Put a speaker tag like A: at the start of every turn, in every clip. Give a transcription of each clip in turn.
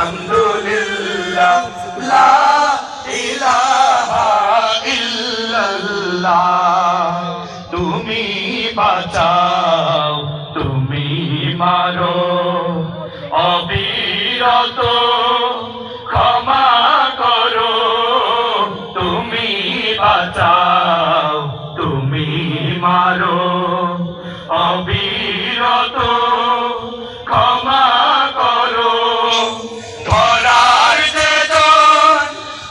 A: আলহামদুলিল্লাহ লা ইলাহা ইল্লাল্লাহ তুমি বাঁচাও তুমি মারো অবিরত ক্ষমা করো তুমি বাঁচাও তুমি মারো অবিরত ক্ষমা করো ধরার যেজন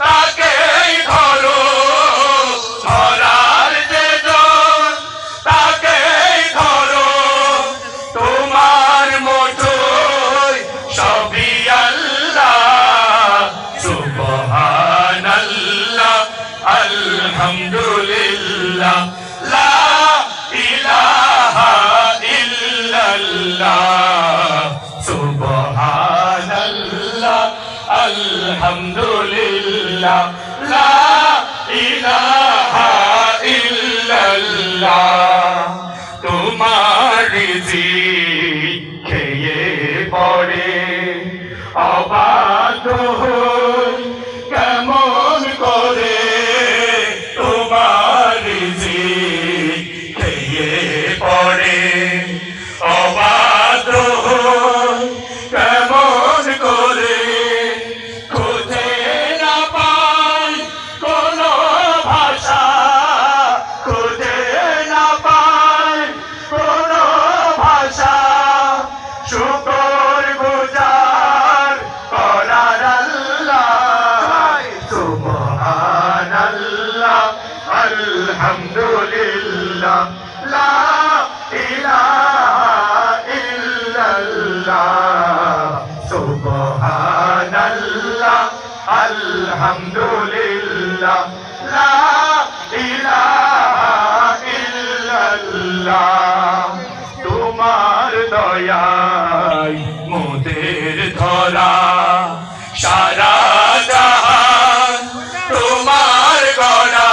A: তাকেই ধরো ধরার যেজন তাকেই ধরো তোমার মুঠোয় সবই আল্লাহ সুবহানাল্লাহ আলহামদুলিল্লাহ লা ইলাহা ইল্লাল্লাহ সুবহানাল্লাহ আলহামদুলিল্লাহ লা ইলাহা ইল্লাল্লাহ তোমার রিজিক খেয়ে পড়ে অবাধ্য হই কেমন করে তোমার রিজিক খেয়ে পড়ে অবাধ্য হই কেমন করে খুঁজে না পাই কোনো ভাষা খুঁজে না পাই কোনো ভাষা শুকর গুজার করার আল্লাহ সুবহানাল্লাহ আলহামদুলিল্লাহ লা ইলাহা ইল্লাল্লাহ সুবহানাল্লাহ আলহামদুলিল্লাহ লা ইলাহা ইল্লাল্লাহ তোমার দয়ায় মোদের ধরা সারা জাহান তোমার গড়া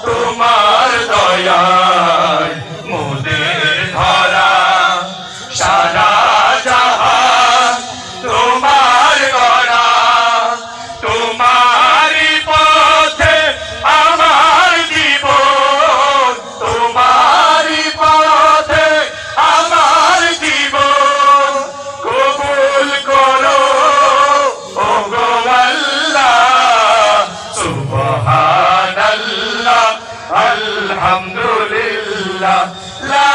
A: তোমার দয়ায় মোদের ধরা সারা জাহান তোমার গড়া তোমারই পথে আমার জীবন তোমারই পথে আমার জীবন কবুল করো ও গো আল্লাহ সুবহানাল্লাহ আলহামদুলিল্লাহ লা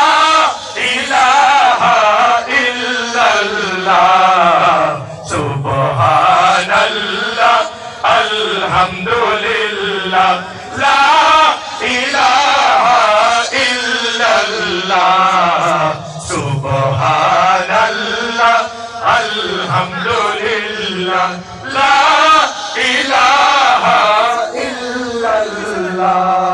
A: ইলাহা ইল্লাল্লাহ সুবহানাল্লাহ আলহামদুলিল্লাহ লা ইলাহা ইল্লাল্লাহ সুবহানাল্লাহ আলহামদুলিল্লাহ লা ইলাহা ইল্লাল্লাহ